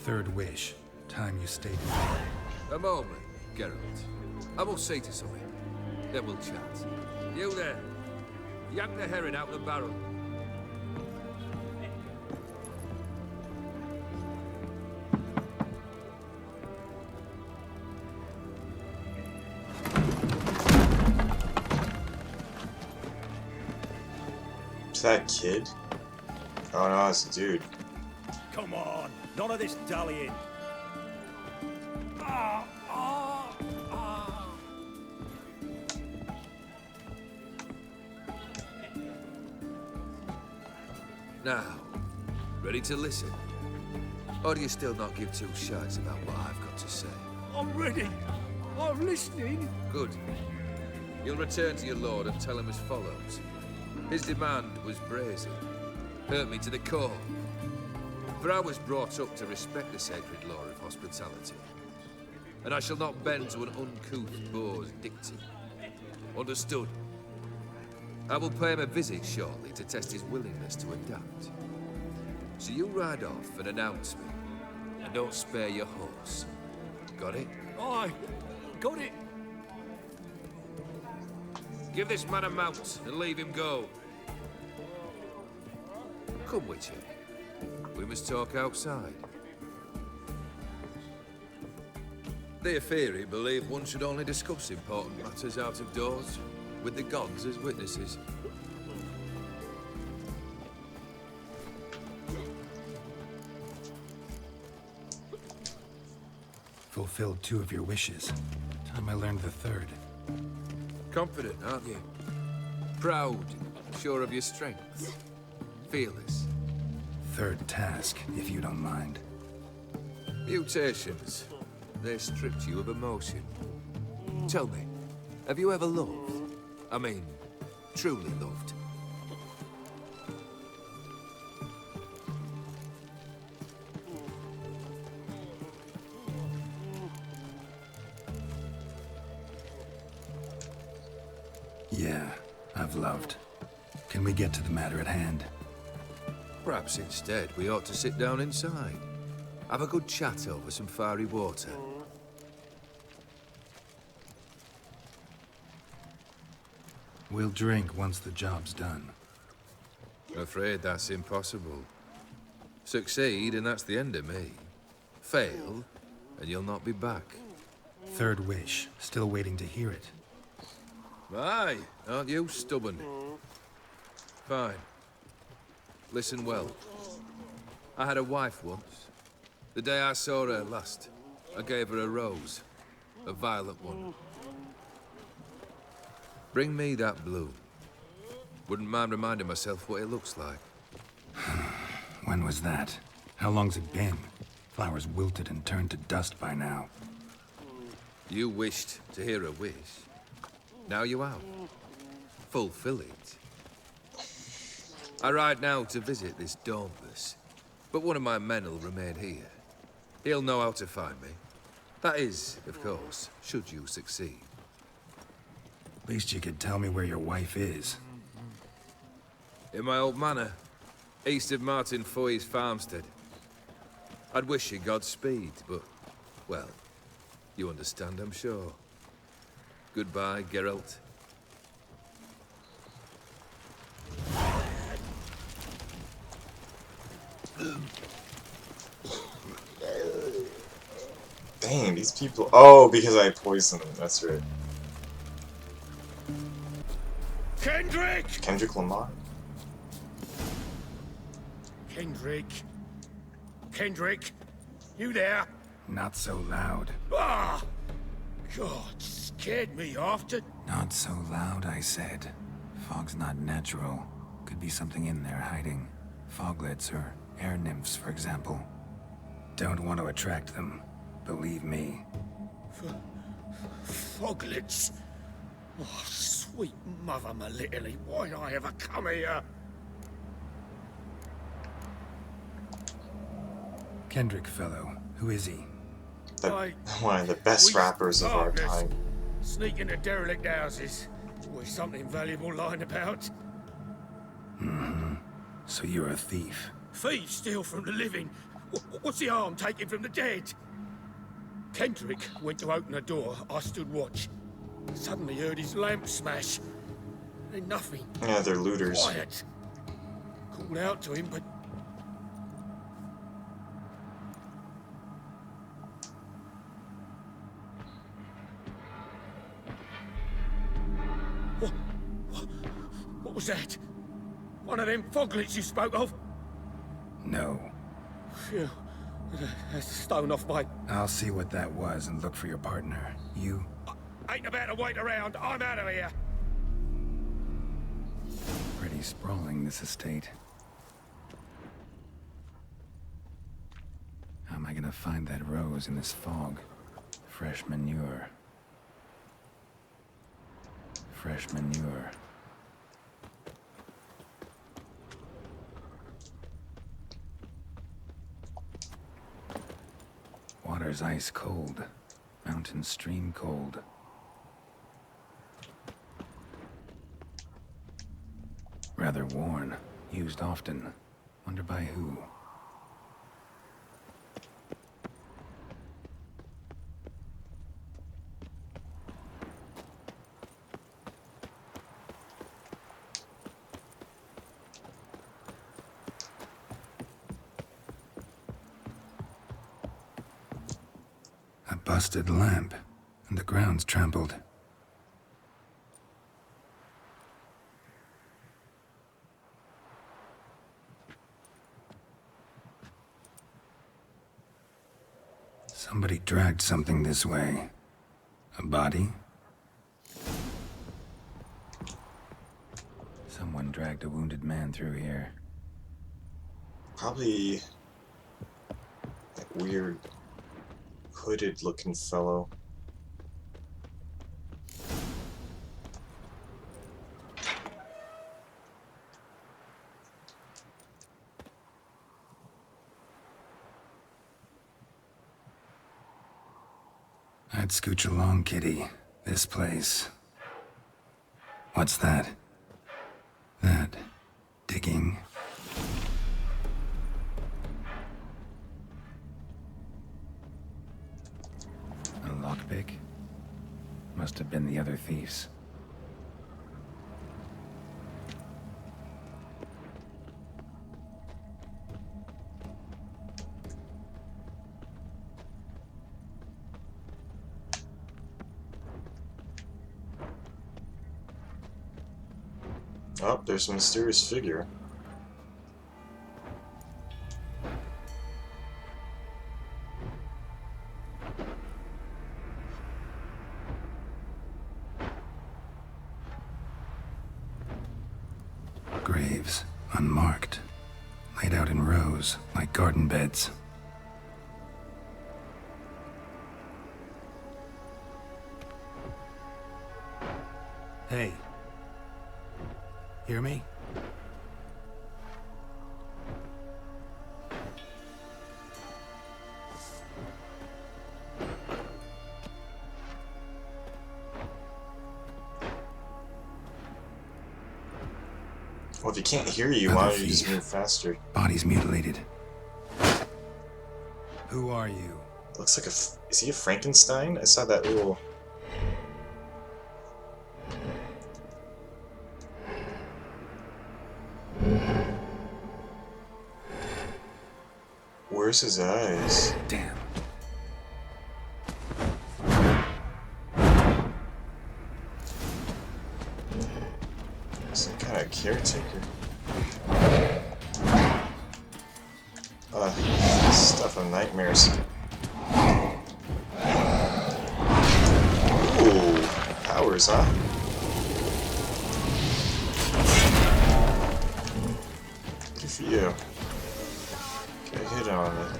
Third wish. Time you stayed. A moment, Geralt. I will say to something. Then we'll chat. You there. Yank the herring out the barrel. Is that a kid? Oh no, it's a dude. Come on, none of this dallying. Now, ready to listen? Or do you still not give two shits about what I've got to say? I'm ready. I'm listening. Good. You'll return to your lord and tell him as follows. His demand was brazen. Hurt me to the core. For I was brought up to respect the sacred law of hospitality. And I shall not bend to an uncouth boor's dictum. Understood? I will pay him a visit shortly to test his willingness to adapt. So you ride off and announce me. And don't spare your horse. Got it? Aye, got it. Give this man a mount and leave him go. Come, Witcher. We must talk outside. The Aetheri believe one should only discuss important matters out of doors, with the gods as witnesses. Fulfilled 2 of your wishes. Time I learned the 3rd. Confident, aren't you? Proud, sure of your strength. Fearless. 3rd task, if you don't mind. Mutations. They stripped you of emotion. Tell me, have you ever loved? I mean, truly loved? Yeah, I've loved. Can we get to the matter at hand? Perhaps instead we ought to sit down inside. Have a good chat over some fiery water. We'll drink once the job's done. I'm afraid that's impossible. Succeed, and that's the end of me. Fail, and you'll not be back. 3rd wish. Still waiting to hear it. Aye, aren't you stubborn? Fine. Listen well. I had a wife once. The day I saw her last, I gave her a rose. A violet one. Bring me that bloom. Wouldn't mind reminding myself what it looks like. When was that? How long's it been? Flowers wilted and turned to dust by now. You wished to hear a wish. Now you have. Fulfill it. I ride now to visit this Dauntless, but one of my men will remain here. He'll know how to find me. That is, of course, should you succeed. Least you could tell me where your wife is. In my old manor, east of Martin Foy's farmstead. I'd wish you Godspeed, but, well, you understand, I'm sure. Goodbye, Geralt. Dang, these people. Oh, because I poisoned them. That's right. Kendrick! Kendrick Lamar? Kendrick. Kendrick. You there? Not so loud. Ah! God, scared me after. Not so loud, I said. Fog's not natural. Could be something in there hiding. Foglets or air nymphs, for example. Don't want to attract them. Believe me. Foglets. Oh, sweet mother Melitterly, why did I ever come here? Kendrick fellow. Who is he? One of the best rappers of our time. Sneak into derelict houses. With something valuable lying about. Mm-hmm. So you're a thief. Thieves steal from the living. What's the harm taken from the dead? Kendrick went to open a door. I stood watch. Suddenly heard his lamp smash. Then nothing. Yeah, they're looters. Quiet. Called out to him, but... What was that? One of them foglets you spoke of? No. Phew. That's a stone off my... I'll see what that was and look for your partner. You? Ain't about to wait around. I'm out of here. Pretty sprawling, this estate. How am I gonna find that rose in this fog? Fresh manure. Fresh manure. Water's ice cold. Mountain stream cold. Rather worn. Used often. Wonder by who? A busted lamp, and the ground's trampled. Somebody dragged something this way. A body? Someone dragged a wounded man through here. Probably that weird hooded looking fellow. I'd scooch along, kitty. This place. What's that? That. Digging. A lockpick? Must have been the other thieves. Oh, there's a mysterious figure. Graves, unmarked. Laid out in rows, like garden beds. Hey. Hear me? Well, if he can't hear you, why don't you just move faster? Body's mutilated. Who are you? Looks like is he a Frankenstein? I saw that little... Where's his eyes? Damn. Some kind of caretaker. Stuff of nightmares. Ooh, powers, huh? Good for you. Get a hit on it.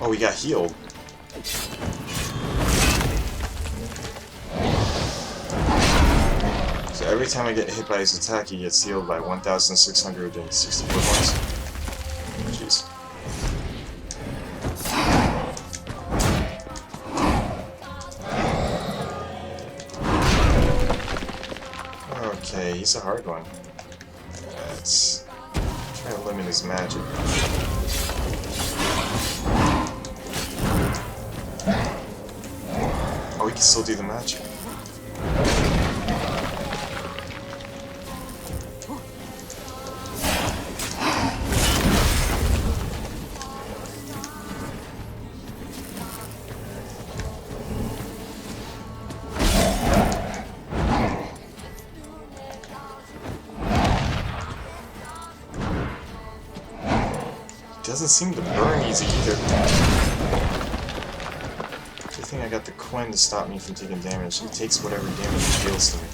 Oh, we got healed. So every time I get hit by his attack, he gets healed by 1,664 points. jeez. Okay, he's a hard one. Let's try to limit his magic. Oh, he can still do the magic. Doesn't seem to burn easy either. Good thing I got the Quinn to stop me from taking damage. He takes whatever damage he deals to me.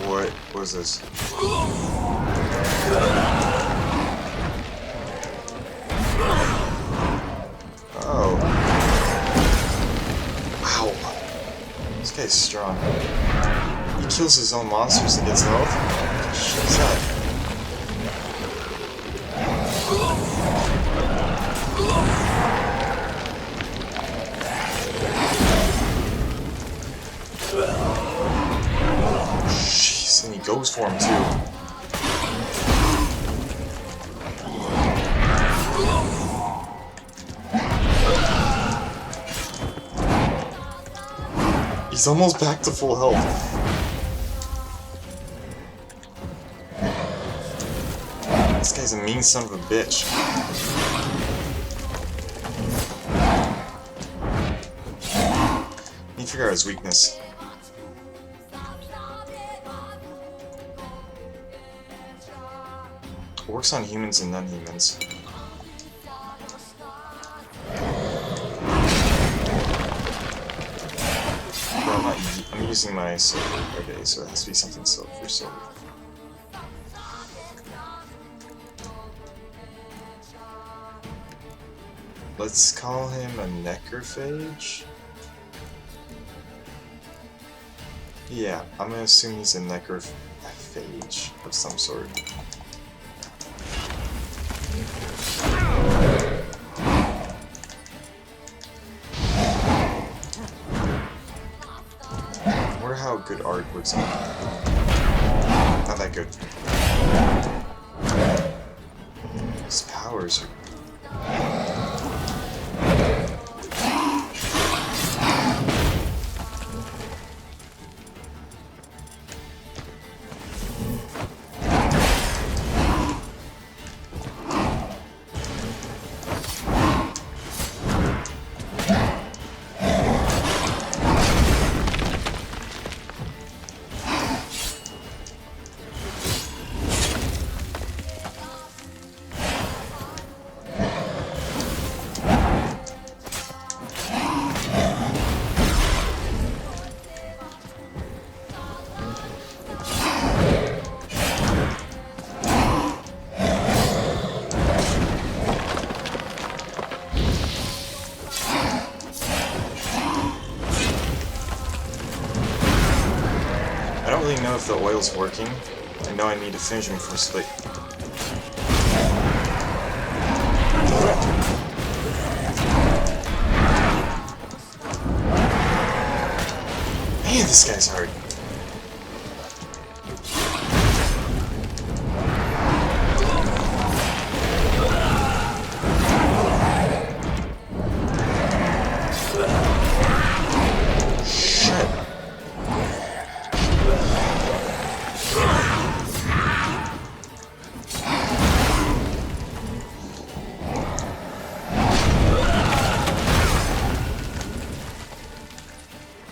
What was this? Oh. Wow. This guy's strong. He kills his own monsters and gets health? What the shit is that? Jeez, and he goes for him too. He's almost back to full health. This guy's a mean son of a bitch. Need to figure out his weakness. Works on humans and non-humans. I'm using my silver. Okay, so it has to be something silver. Let's call him a necrophage. Yeah, I'm gonna assume he's a necrophage of some sort. How good art works on. Not that good. His powers are... I don't really know if the oil's working. I know I need to finish him before sleep. Man, this guy's hard.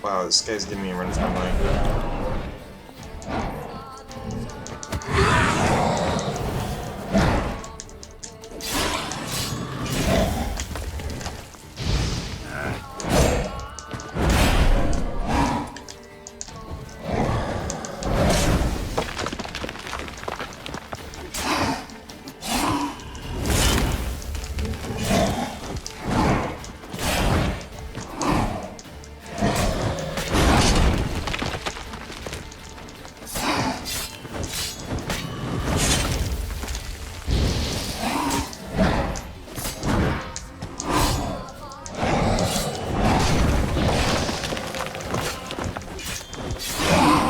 Wow, this guy's giving me a run for my money.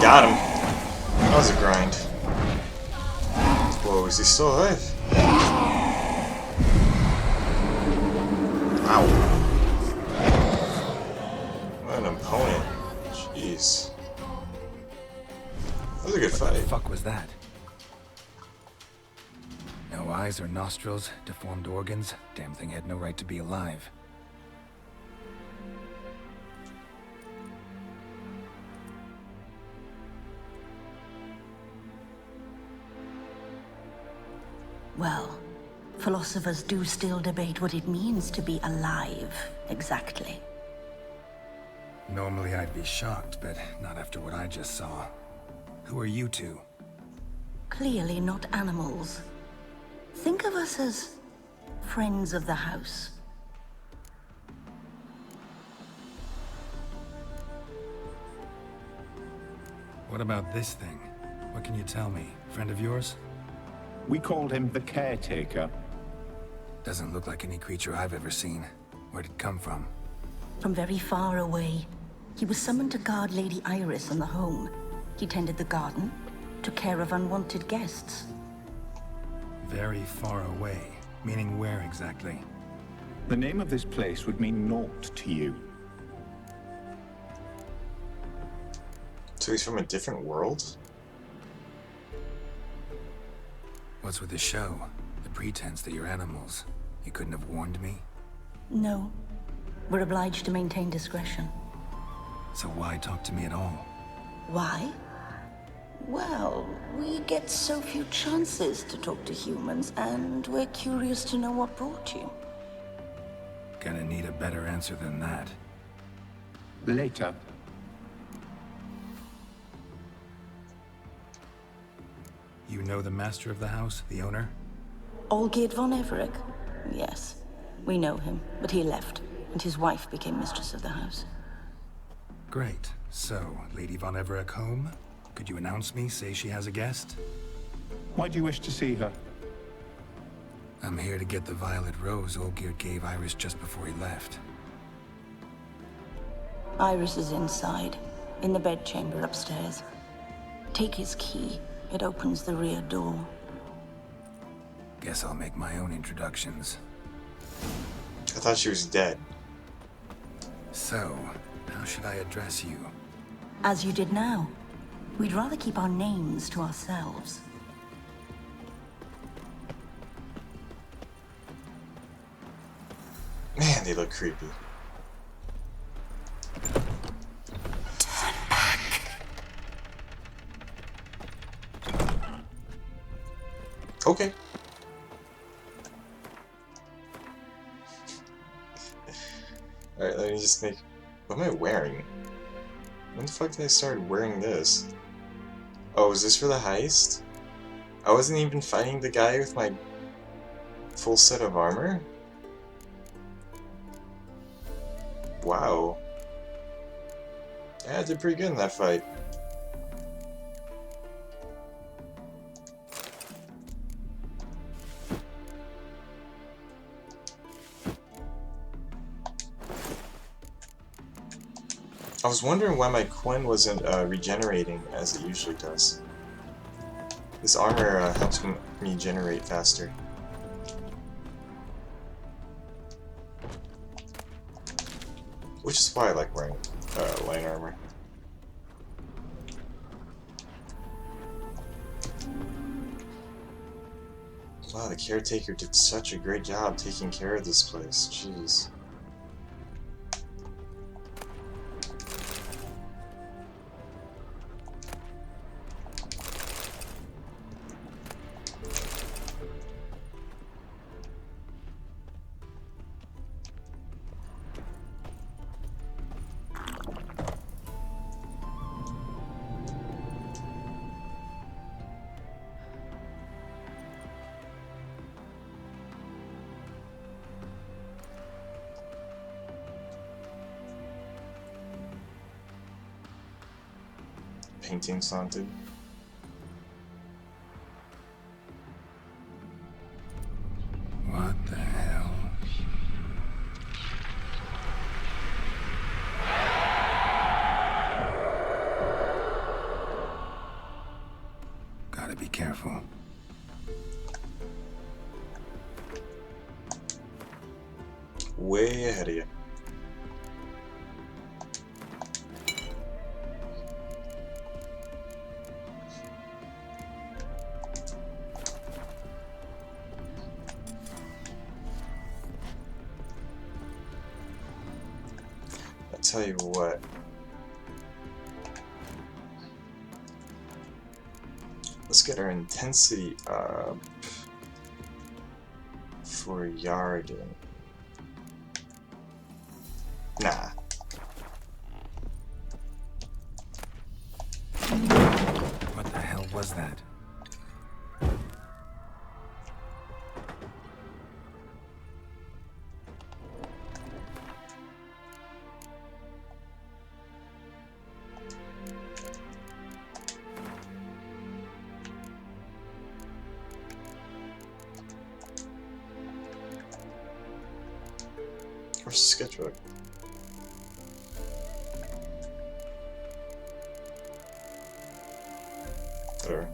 Got him. That was a grind. Whoa, is he still alive? Wow. What an opponent. Jeez. That was a good fight. What the fuck was that? No eyes or nostrils, deformed organs. Damn thing had no right to be alive. Well, philosophers do still debate what it means to be alive, exactly. Normally I'd be shocked, but not after what I just saw. Who are you two? Clearly not animals. Think of us as friends of the house. What about this thing? What can you tell me? Friend of yours? We called him the Caretaker. Doesn't look like any creature I've ever seen. Where'd it come from? From very far away. He was summoned to guard Lady Iris and the home. He tended the garden, took care of unwanted guests. Very far away. Meaning where exactly? The name of this place would mean naught to you. So he's from a different world? What's with the show? The pretense that you're animals. You couldn't have warned me? No. We're obliged to maintain discretion. So why talk to me at all? Why? Well, we get so few chances to talk to humans, and we're curious to know what brought you. Gonna need a better answer than that. Later. You know the master of the house, the owner? Olgeird von Everec? Yes. We know him, but he left, and his wife became mistress of the house. Great. So, Lady von Everec home? Could you announce me, say she has a guest? Why do you wish to see her? I'm here to get the violet rose Olgeird gave Iris just before he left. Iris is inside, in the bedchamber upstairs. Take his key. It opens the rear door. Guess I'll make my own introductions. I thought she was dead. So, how should I address you? As you did now. We'd rather keep our names to ourselves. Man, they look creepy. Turn back. Okay. Alright, let me just make... What am I wearing? When the fuck did I start wearing this? Oh, is this for the heist? I wasn't even fighting the guy with my full set of armor? Wow. Yeah, I did pretty good in that fight. I was wondering why my coin wasn't regenerating as it usually does. This armor helps me generate faster. Which is why I like wearing light armor. Wow, the caretaker did such a great job taking care of this place. Jeez. Paintings haunted. What the hell? Gotta be careful. Way ahead of you. I'll tell you what. Let's get our intensity up for yarding. Nah. What the hell was that? Where's the sketchbook? There.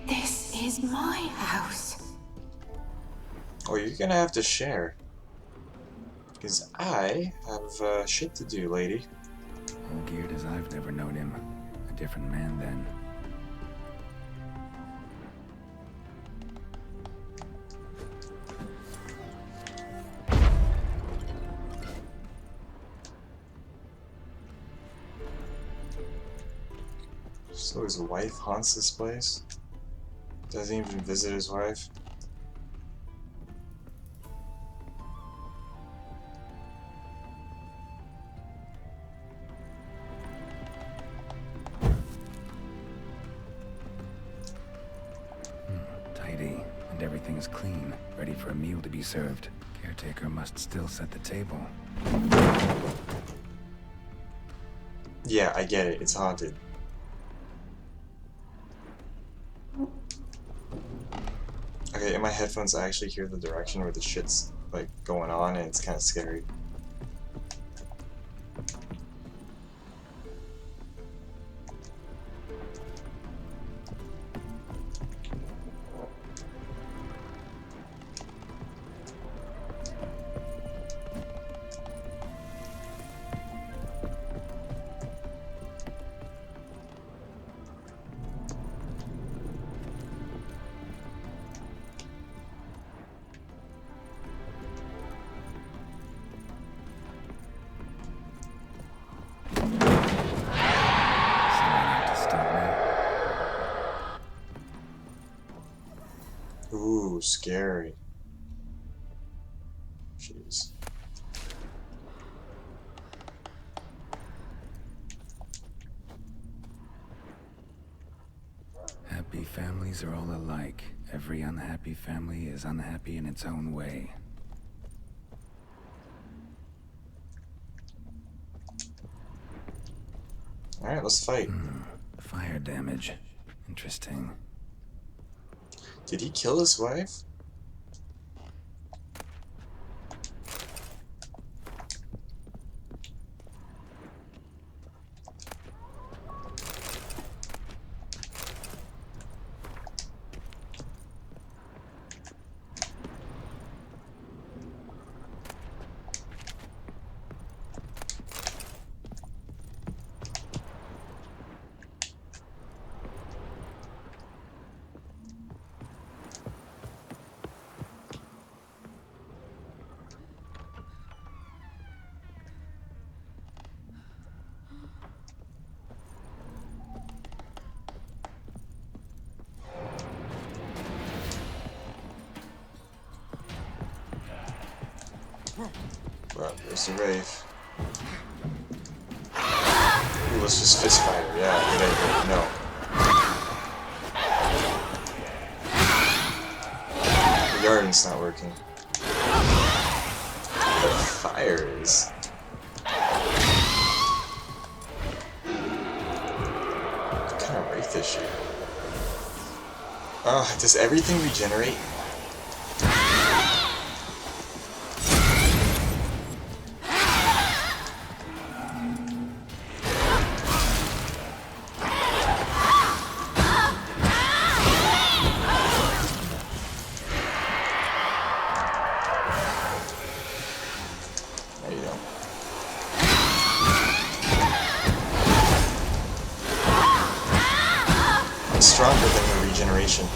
This is my house. Oh, you're gonna have to share. Because I have shit to do, lady. Olgeird as I've never known him. A different man then. So his wife haunts this place? Doesn't even visit his wife? Tidy, and everything is clean, ready for a meal to be served. Caretaker must still set the table. Yeah, I get it. It's haunted. Okay, in my headphones I actually hear the direction where the shit's like going on, and it's kind of scary. Ooh, scary. Jeez. Happy families are all alike. Every unhappy family is unhappy in its own way. Alright, let's fight. Fire damage. Interesting. Did he kill his wife? Well, there's the Wraith. Ooh, let's just fist fight her. Yeah, good idea. No. The garden's not working. The fire is. Oh, does everything regenerate? There you go. It's stronger than the regeneration.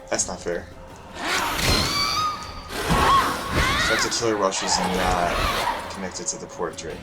That's not fair. So that's a killer while she's not connected to the portrait.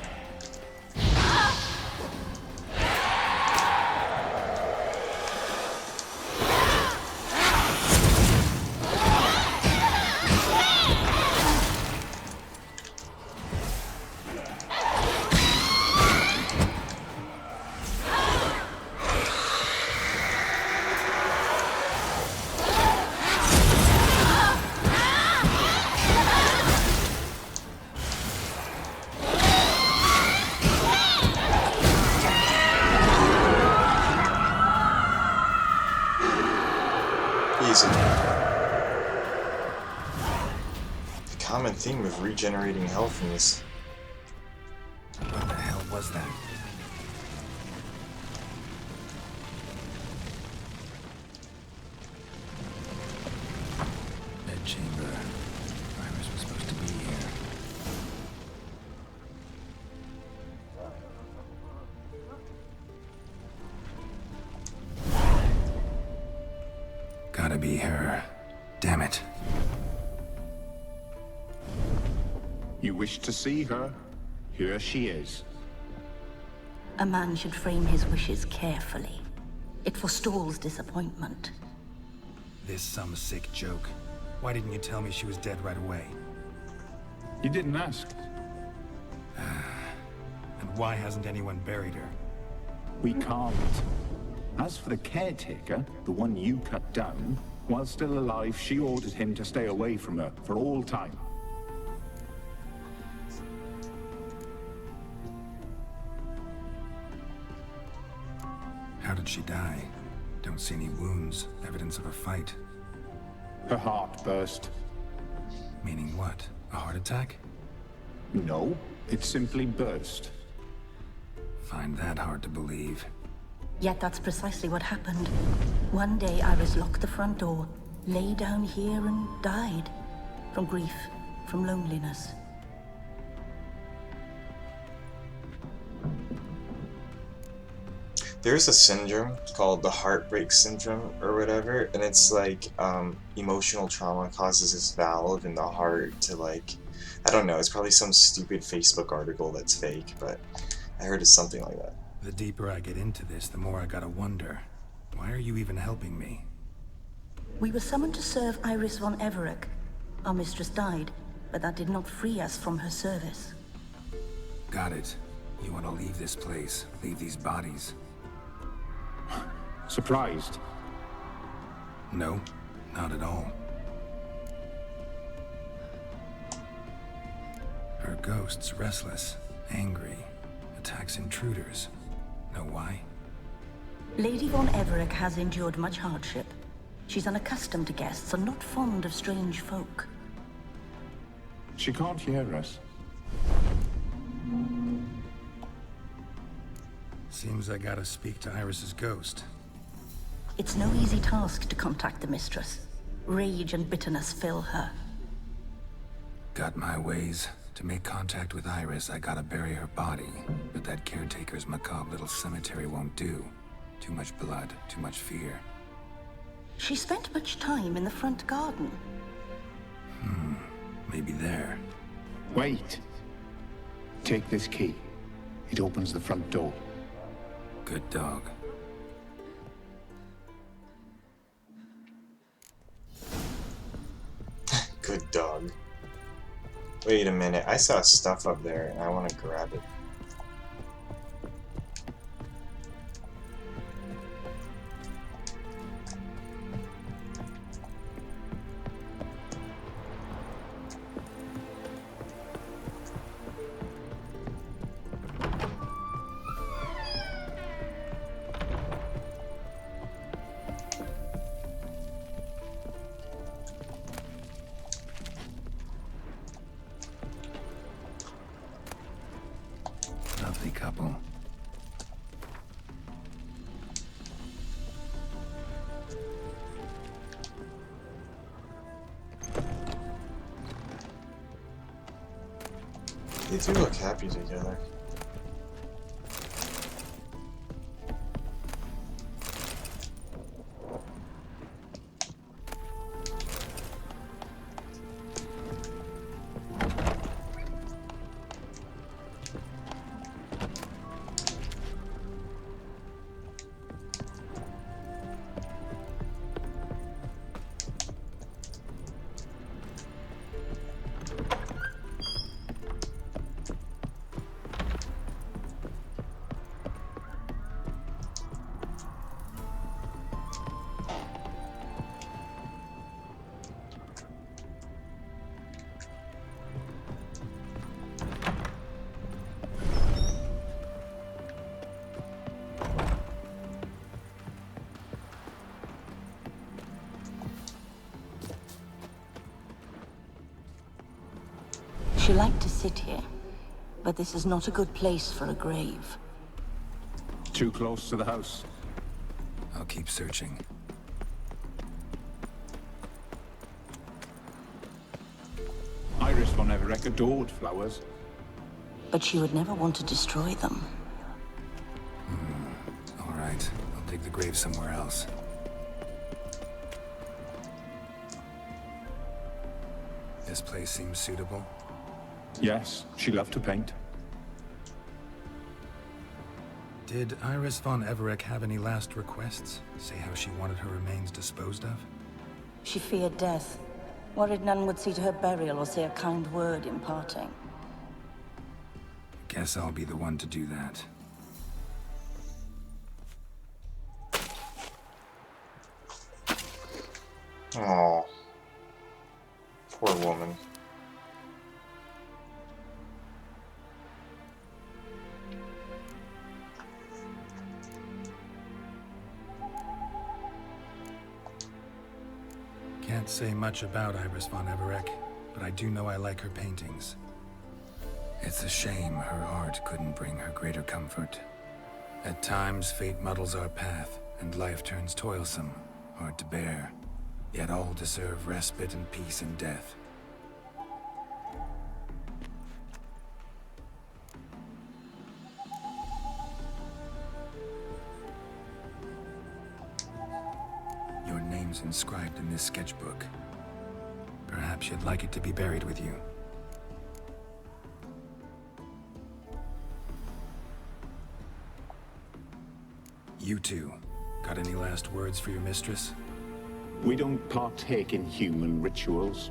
Easy. The common theme of regenerating health in this. What the hell was that? Bedchamber. Iris was supposed to be here. Gotta be her. Damn it. You wish to see her? Here she is. A man should frame his wishes carefully. It forestalls disappointment. This some sick joke. Why didn't you tell me she was dead right away? You didn't ask. And why hasn't anyone buried her? We can't. As for the caretaker, the one you cut down, while still alive, she ordered him to stay away from her for all time. How did she die? Don't see any wounds, evidence of a fight. Her heart burst. Meaning what? A heart attack? No, it simply burst. Find that hard to believe. Yet that's precisely what happened. One day Iris locked the front door, lay down here and died. From grief, from loneliness. There's a syndrome called the heartbreak syndrome or whatever, and it's like emotional trauma causes this valve in the heart to like, I don't know, it's probably some stupid Facebook article that's fake, but I heard it's something like that. The deeper I get into this, the more I gotta wonder. Why are you even helping me? We were summoned to serve Iris von Everec. Our mistress died, but that did not free us from her service. Got it. You want to leave this place, leave these bodies? Surprised? No, not at all. Her ghost's restless, angry, attacks intruders. Know why? Lady von Everec has endured much hardship. She's unaccustomed to guests and not fond of strange folk. She can't hear us. Seems I gotta speak to Iris's ghost. It's no easy task to contact the mistress. Rage and bitterness fill her. Got my ways. To make contact with Iris, I gotta bury her body. But that caretaker's macabre little cemetery won't do. Too much blood, too much fear. She spent much time in the front garden. Maybe there. Wait. Take this key. It opens the front door. Good dog. Good dog. Wait a minute, I saw stuff up there and I want to grab it. They do look happy together. She liked to sit here, but this is not a good place for a grave. Too close to the house. I'll keep searching. Iris von Everec adored flowers. But she would never want to destroy them. All right, I'll dig the grave somewhere else. This place seems suitable. Yes, she loved to paint. Did Iris von Everec have any last requests? Say how she wanted her remains disposed of? She feared death, worried none would see to her burial or say a kind word in parting. Guess I'll be the one to do that. Oh, poor woman. Can't say much about Iris von Everec, but I do know I like her paintings. It's a shame her art couldn't bring her greater comfort. At times, fate muddles our path, and life turns toilsome, hard to bear. Yet all deserve respite and peace in death. Your name's inscribed in this sketchbook. Perhaps you'd like it to be buried with you. You two, got any last words for your mistress? We don't partake in human rituals.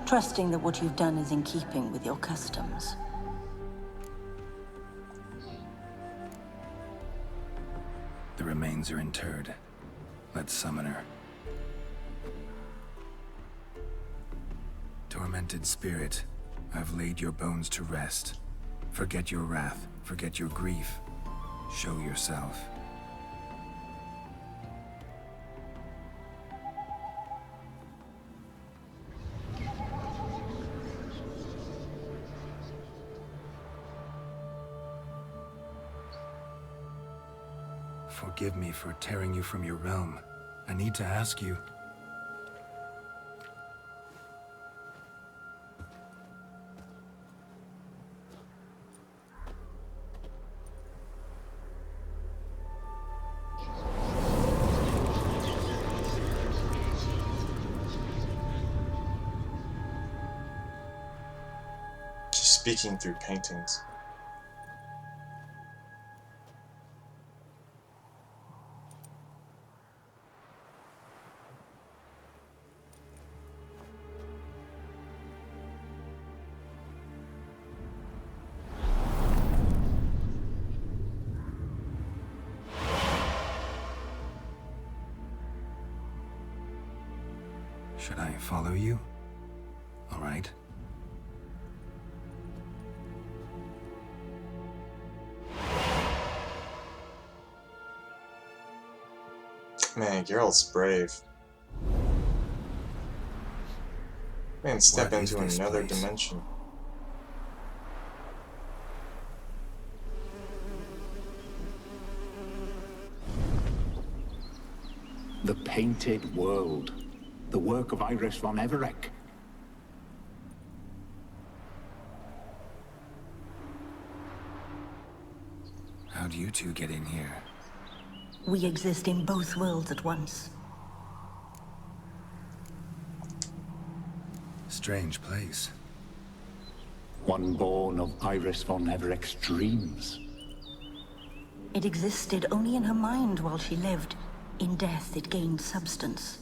Trusting that what you've done is in keeping with your customs. The remains are interred. Let's summon her. Tormented spirit, I've laid your bones to rest. Forget your wrath, forget your grief. Show yourself. Forgive me for tearing you from your realm. I need to ask you. She's speaking through paintings. Should I follow you? All right. Man, Geralt's brave. Man, step What is into this another place? dimension. The Painted World. The work of Iris von Everec. How'd you two get in here? We exist in both worlds at once. Strange place. One born of Iris von Everett's dreams. It existed only in her mind while she lived. In death, it gained substance.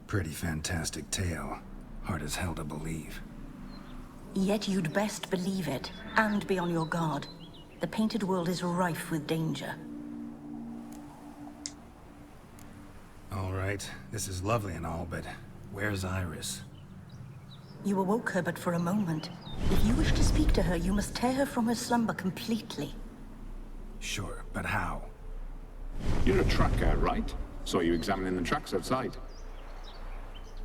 Pretty fantastic tale. Hard as hell to believe. Yet you'd best believe it, and be on your guard. The painted world is rife with danger. All right, this is lovely and all, but where's Iris? You awoke her but for a moment. If you wish to speak to her, you must tear her from her slumber completely. Sure, but how? You're a tracker, right? Saw you examining the tracks outside.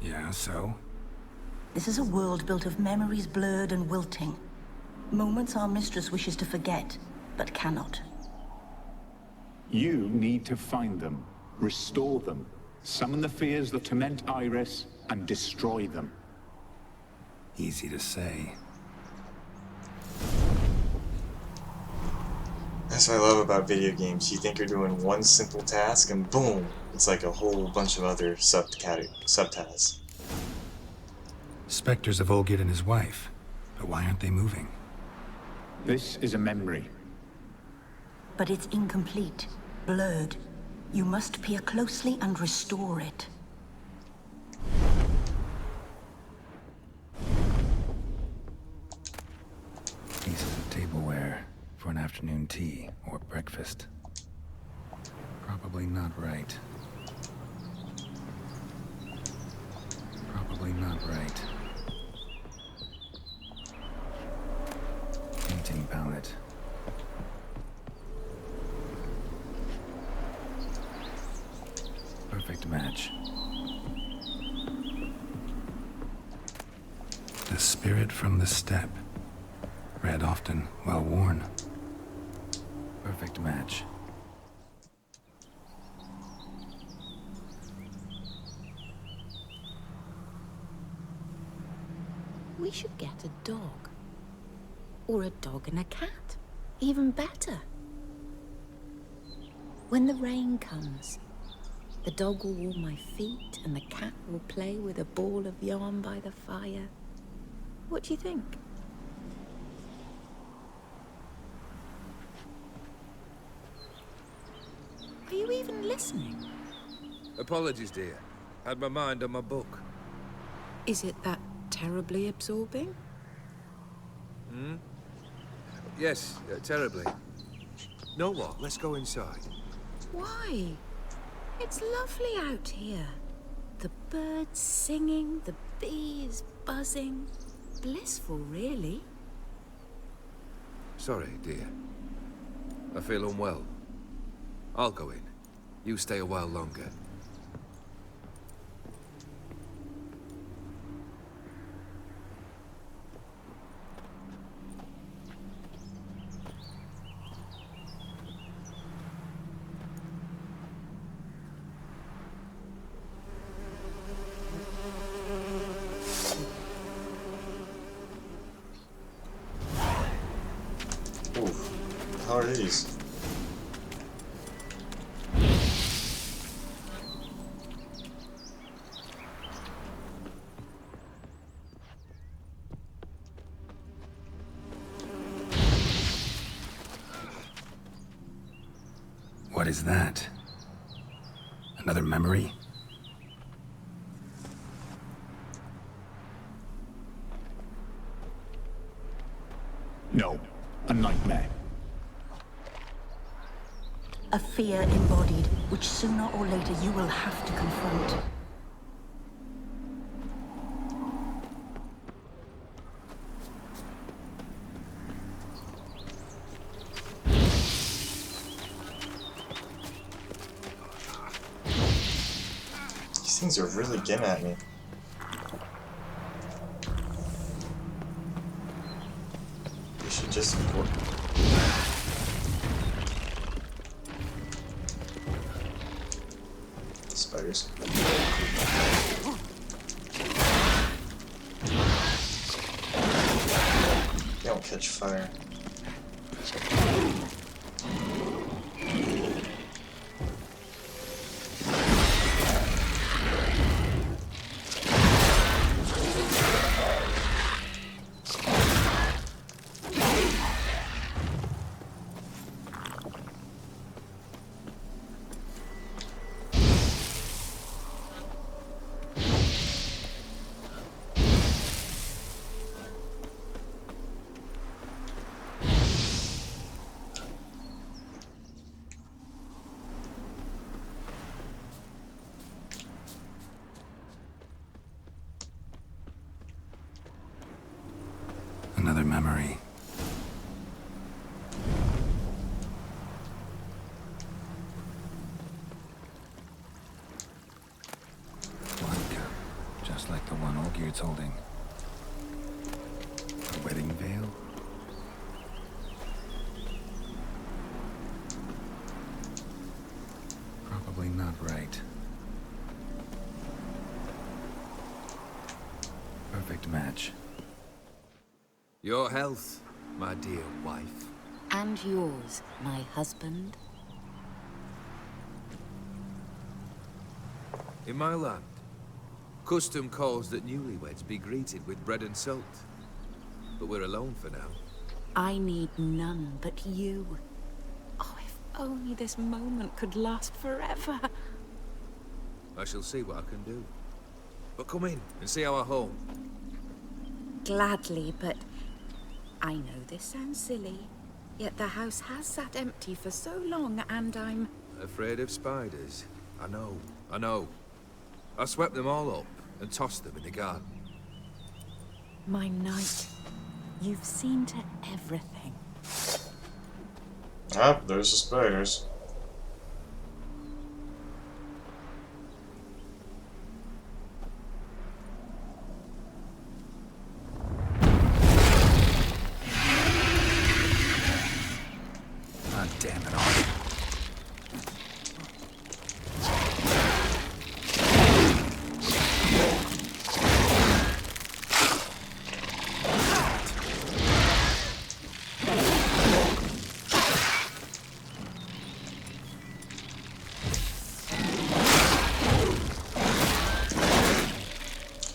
Yeah, so? This is a world built of memories blurred and wilting. Moments our mistress wishes to forget, but cannot. You need to find them, restore them, summon the fears that torment Iris, and destroy them. Easy to say. That's what I love about video games. You think you're doing one simple task, and boom! It's like a whole bunch of other subtasks. Spectres of Olgeird and his wife. But why aren't they moving? This is a memory. But it's incomplete, blurred. You must peer closely and restore it. Pieces of tableware for an afternoon tea or breakfast. Probably not right. Probably not right. Painting palette. Perfect match. The spirit from the steppe. Read often, well worn. Perfect match. We should get a dog. Or a dog and a cat. Even better. When the rain comes, the dog will warm my feet and the cat will play with a ball of yarn by the fire. What do you think? Are you even listening? Apologies, dear. Had my mind on my book. Is it that terribly absorbing? Yes, terribly. Know what? Let's go inside. Why? It's lovely out here. The birds singing, the bees buzzing. Blissful, really. Sorry, dear. I feel unwell. I'll go in. You stay a while longer. How are these? What is that? Another memory? No, a nightmare. A fear embodied, which sooner or later you will have to confront. These things are really getting at me. We should just... Spiders. They don't catch fire. memory. One cup, just like the one Olgeird's holding. A wedding veil? Probably not right. Perfect match. Your health, my dear wife. And yours, my husband. In my land, custom calls that newlyweds be greeted with bread and salt. But we're alone for now. I need none but you. Oh, if only this moment could last forever. I shall see what I can do. But come in and see our home. Gladly, but I know this sounds silly, yet the house has sat empty for so long, and I'm... Afraid of spiders? I know. I swept them all up and tossed them in the garden. My knight, you've seen to everything. Ah, there's the spiders. God damn it all.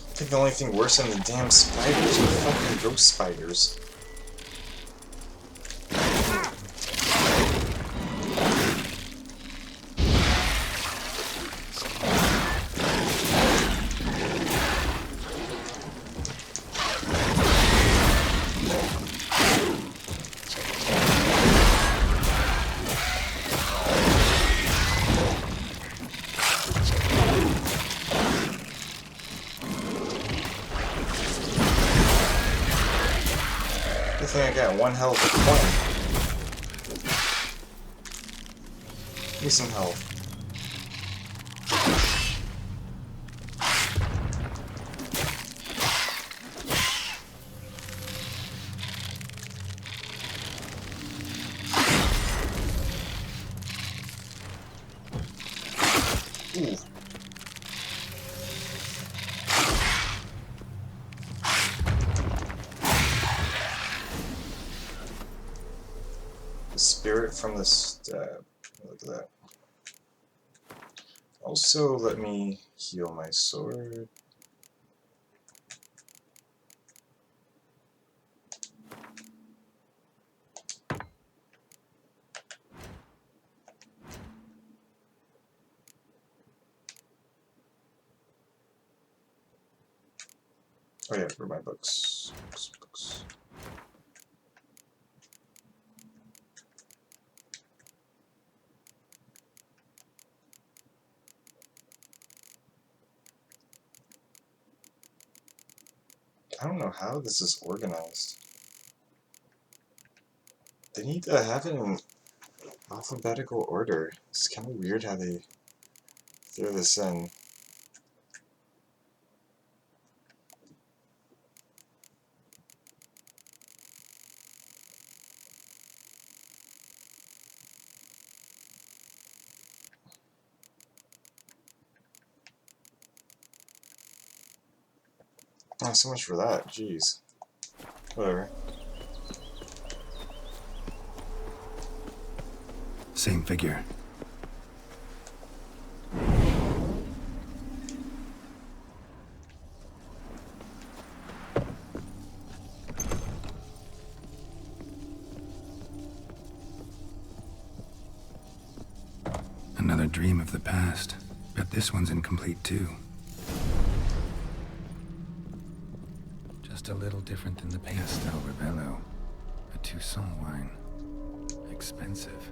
I think the only thing worse than the damn spiders are fucking ghost spiders. Good thing I got one health at point. Give me some health. Ooh. The spirit from the stab. Look at that. Also, let me heal my sword. Oh yeah, for my books. Books. I don't know how this is organized. They need to have it in alphabetical order. It's kind of weird how they throw this in. Oh, so much for that. Jeez. Whatever. Same figure. Another dream of the past. Bet this one's incomplete too. Just a little different than the Pastel Rebello. A Toussaint wine. Expensive.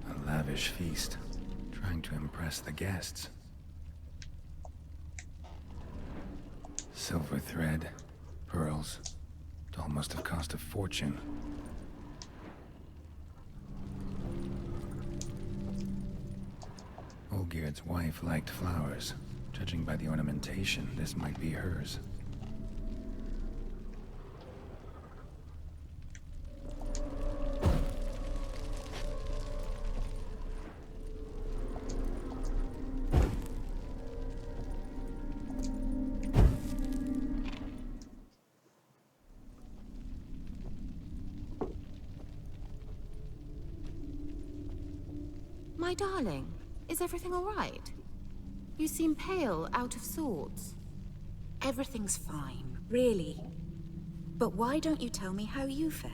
A lavish feast. Trying to impress the guests. Silver thread, pearls. It all must have cost a fortune. Olgeird's wife liked flowers. Judging by the ornamentation, this might be hers. My darling, is everything all right? You seem pale, out of sorts. Everything's fine, really. But why don't you tell me how you fare?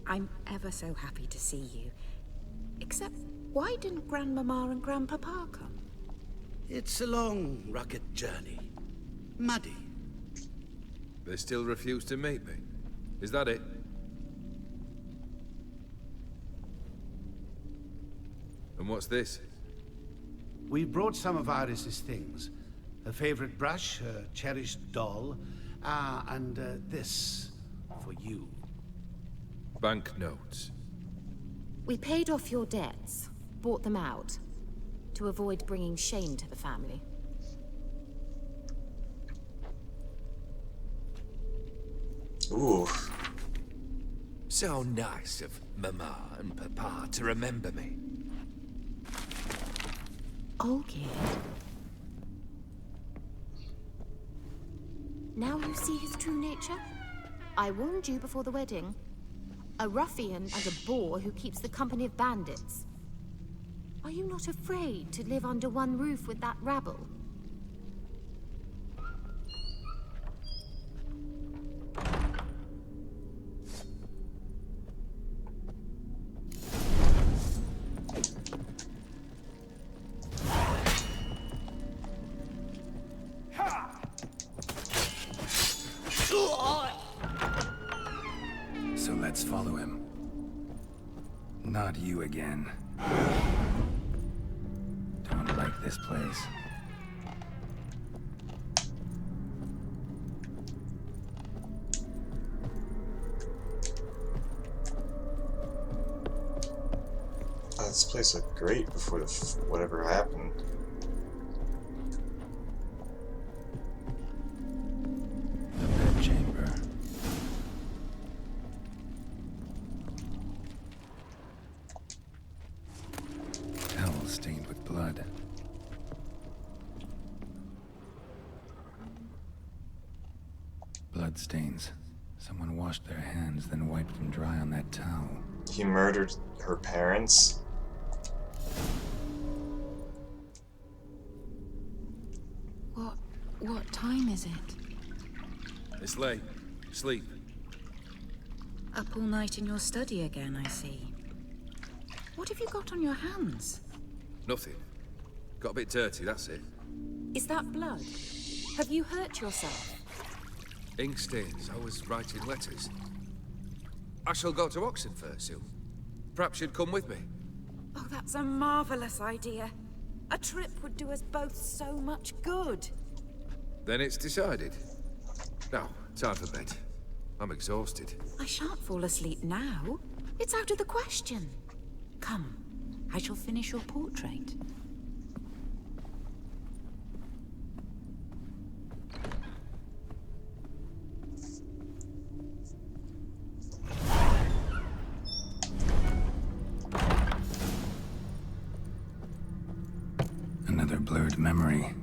I'm ever so happy to see you. Except, why didn't Grandmama and Grandpapa come? It's a long, rugged journey. Muddy. They still refuse to meet me. Is that it? And what's this? We brought some of Iris's things. Her favorite brush, her cherished doll, and this for you. Banknotes. We paid off your debts, bought them out, to avoid bringing shame to the family. Ooh. So nice of Mama and Papa to remember me. Olgeird. Now you see his true nature? I warned you before the wedding. A ruffian and a boor who keeps the company of bandits. Are you not afraid to live under one roof with that rabble? So let's follow him. Not you again. Don't like this place. Oh, this place looked great before whatever happened. The bedchamber. Towel stained with blood. Blood stains. Someone washed their hands, then wiped them dry on that towel. He murdered her parents? What time is it? It's late. Sleep. Up all night in your study again, I see. What have you got on your hands? Nothing. Got a bit dirty, that's it. Is that blood? Have you hurt yourself? Ink stains. I was writing letters. I shall go to Oxenfurt soon. Perhaps you'd come with me. Oh, that's a marvelous idea. A trip would do us both so much good. Then it's decided. Now, time for bed. I'm exhausted. I shan't fall asleep now. It's out of the question. Come, I shall finish your portrait. Another blurred memory.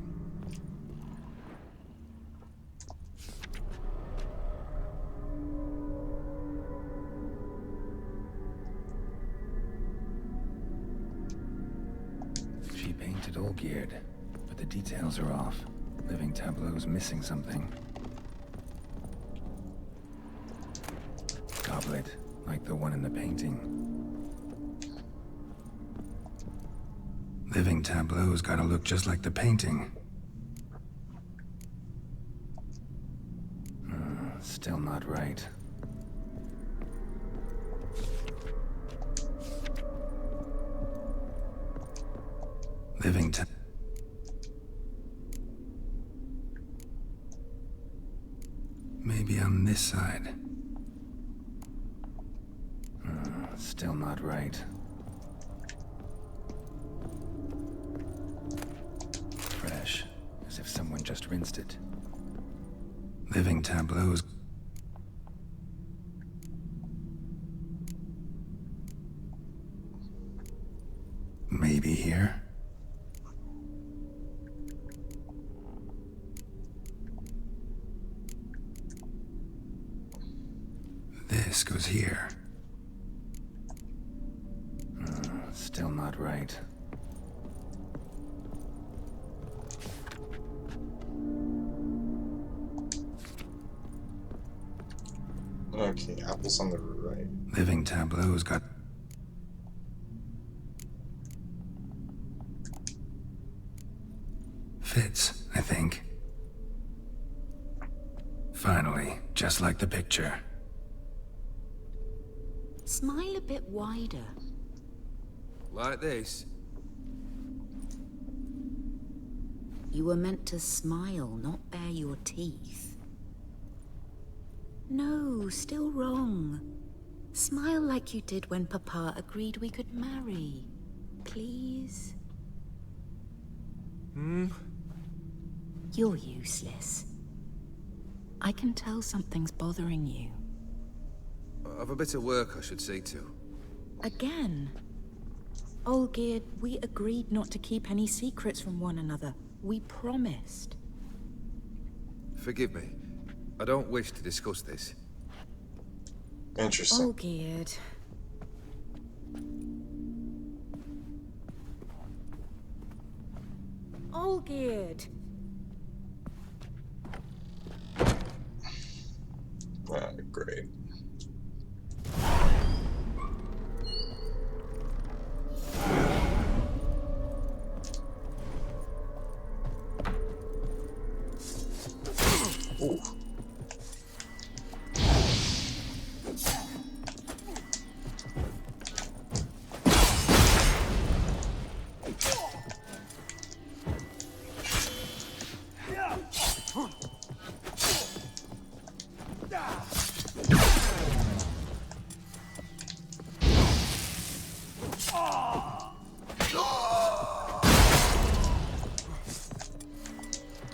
She painted Olgeird, but the details are off. Living tableau's missing something. Goblet, like the one in the painting. Living tableau's gotta look just like the painting. Still not right. Living Maybe on this side. Still not right. Fresh, as if someone just rinsed it. Living tableaus. Maybe here? This goes here. Still not right. Okay, apples on the right. Living tableaus got... fits, I think. Finally, just like the picture. Smile a bit wider. Like this? You were meant to smile, not bare your teeth. No, still wrong. Smile like you did when Papa agreed we could marry. Please? You're useless. I can tell something's bothering you. I've a bit of work I should see to. Again? Olgeird, we agreed not to keep any secrets from one another. We promised. Forgive me. I don't wish to discuss this. Interesting. Olgeird. Olgeird. Great. Ooh.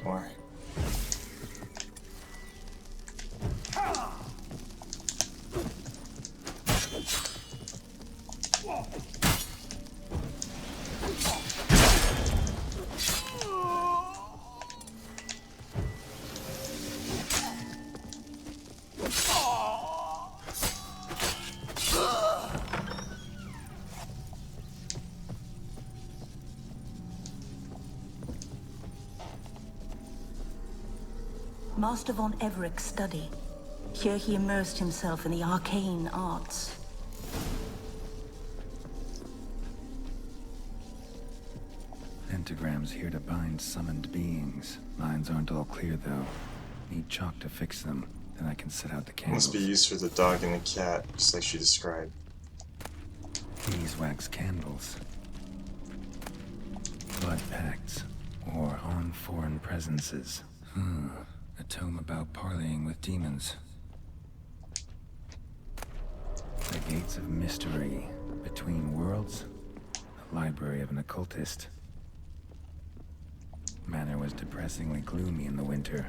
More. Master von Everett's study. Here he immersed himself in the arcane arts. Pentagrams here to bind summoned beings. Lines aren't all clear, though. Need chalk to fix them. Then I can set out the candles. Must be used for the dog and the cat, just like she described. Beeswax candles. Blood pacts. Or on foreign presences. A tome about parleying with demons. The Gates of Mystery. Between Worlds. The library of an occultist. Manor was depressingly gloomy in the winter.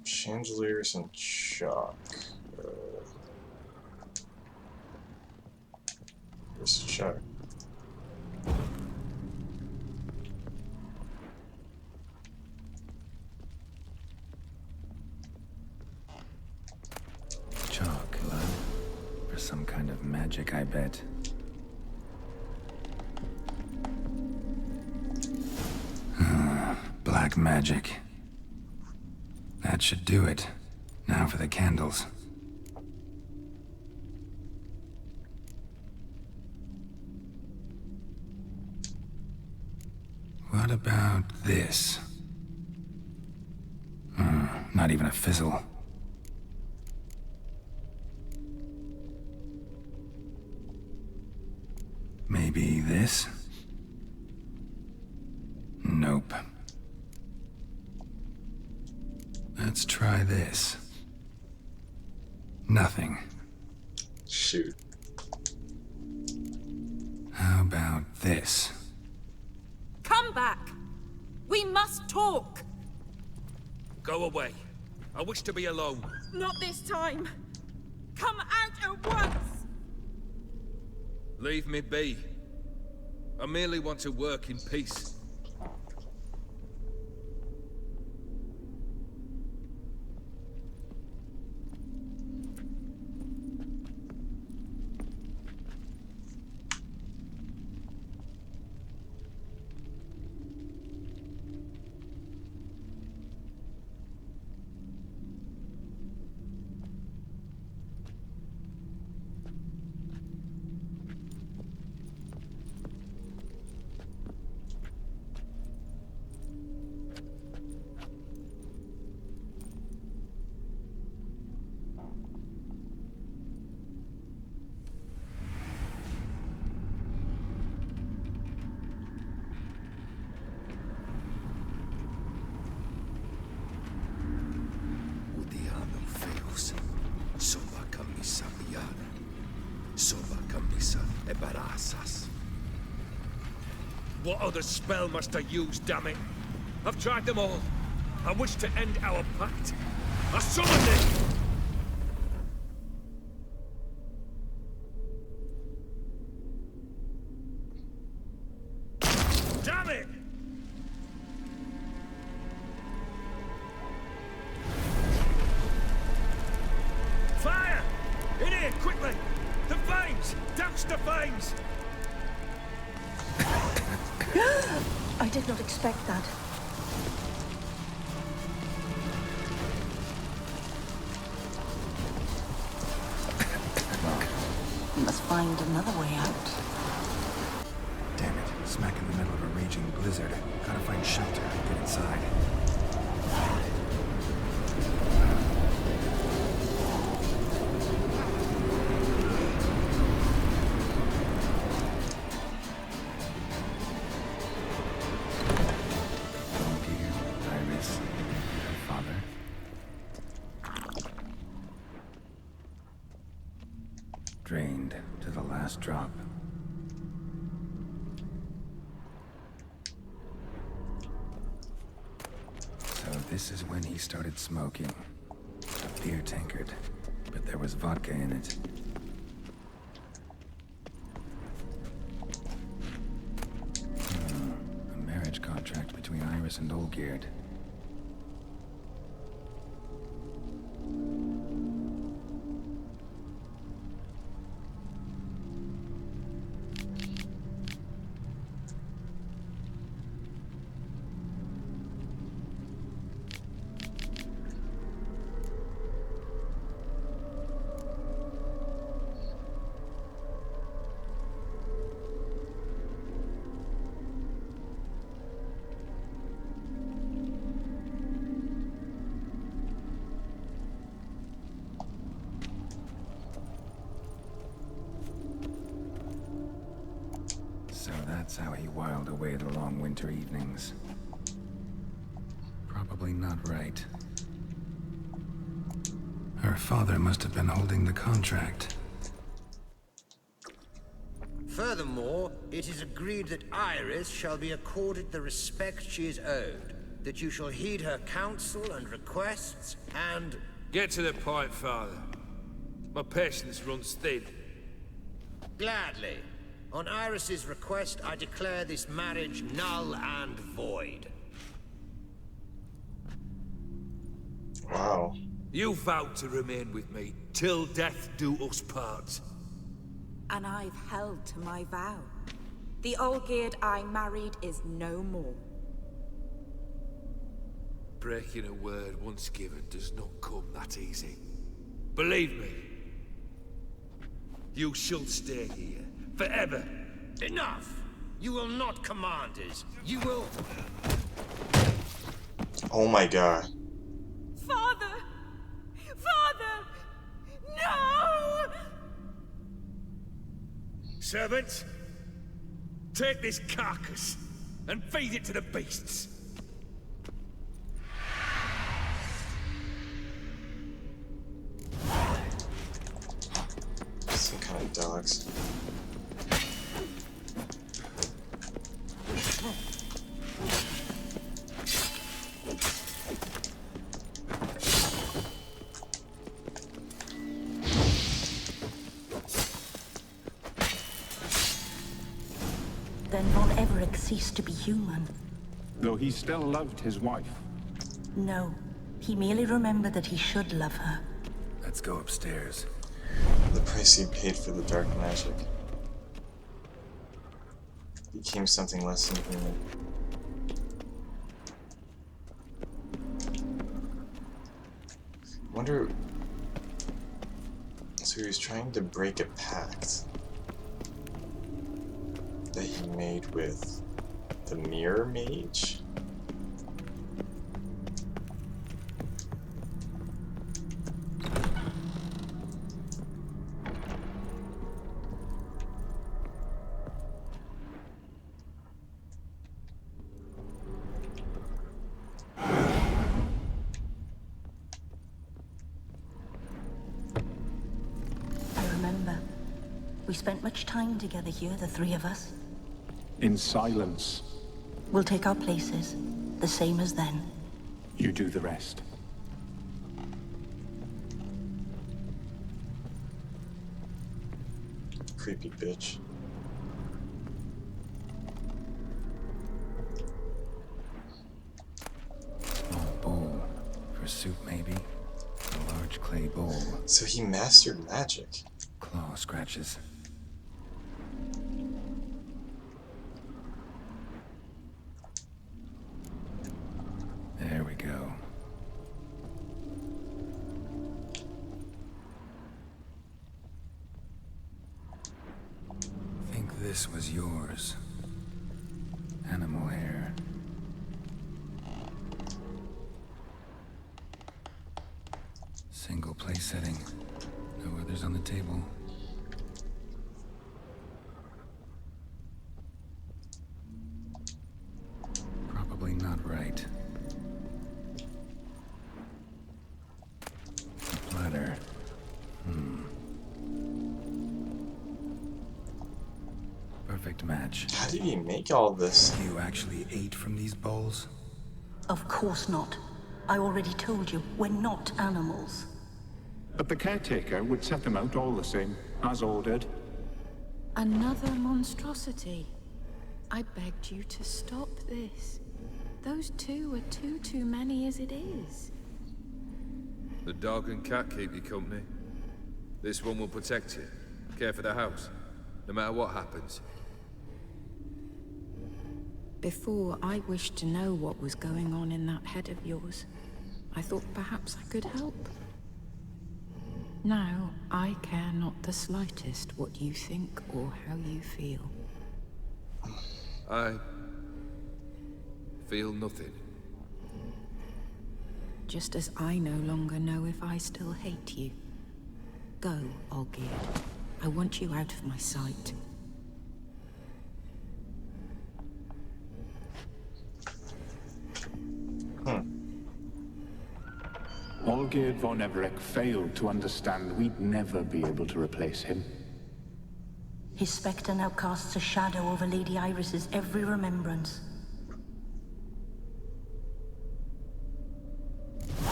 Chandeliers and chalk. Where's the chalk? Chalk, love. For some kind of magic, I bet. Black magic. That should do it. Now for the candles. What about this? Not even a fizzle. Maybe this? Nope. Let's try this. Nothing. Shoot. How about this? Come back! We must talk! Go away. I wish to be alone. Not this time! Come out at once! Leave me be. I merely want to work in peace. What other spell must I use, damn it? I've tried them all. I wish to end our pact. I summon it! Damn it! Fire! In here, quickly! The flames! Douse the flames! I did not expect that. We must find another way out. Damn it, smack in the middle of a raging blizzard. Gotta find shelter and get inside. Drained to the last drop. So this is when he started smoking. A beer tankard, but there was vodka in it. A marriage contract between Iris and Olgeird. So that's how he whiled away the long winter evenings. Probably not right. Her father must have been holding the contract. Furthermore, it is agreed that Iris shall be accorded the respect she is owed, that you shall heed her counsel and requests, and... Get to the point, Father. My patience runs thin. Gladly. On Iris's request, I declare this marriage null and void. Wow. You vowed to remain with me, till death do us part. And I've held to my vow. The Olgeird I married is no more. Breaking a word once given does not come that easy. Believe me. You shall stay here, forever. Enough! You will not command us. You will... Oh my god. Father! Father! No! Servants, Take this carcass and feed it to the beasts. Some kind of dogs. Then Von Everett ceased to be human. Though he still loved his wife. No, he merely remembered that he should love her. Let's go upstairs. The price he paid for the dark magic became something less than human. Wonder. So he was trying to break a pact that he made with the Mirror Mage? I remember. We spent much time together here, the three of us. In silence. We'll take our places, the same as then. You do the rest. Creepy bitch. Small bowl. For soup, maybe? A large clay bowl. So he mastered magic. Claw scratches. There we go. Think this was yours. Animal hair. Single place setting. No others on the table. Probably not right. Platter. Perfect match. How did he make all this? You actually ate from these bowls? Of course not. I already told you, we're not animals. But the caretaker would set them out all the same, as ordered. Another monstrosity. I begged you to stop this. Those two are too many as it is. The dog and cat keep you company. This one will protect you. Care for the house, no matter what happens. Before, I wished to know what was going on in that head of yours. I thought perhaps I could help. Now, I care not the slightest what you think or how you feel. I feel nothing. Just as I no longer know if I still hate you. Go, Olgeird. I want you out of my sight. Olgeird von Everett failed to understand we'd never be able to replace him. His spectre now casts a shadow over Lady Iris's every remembrance.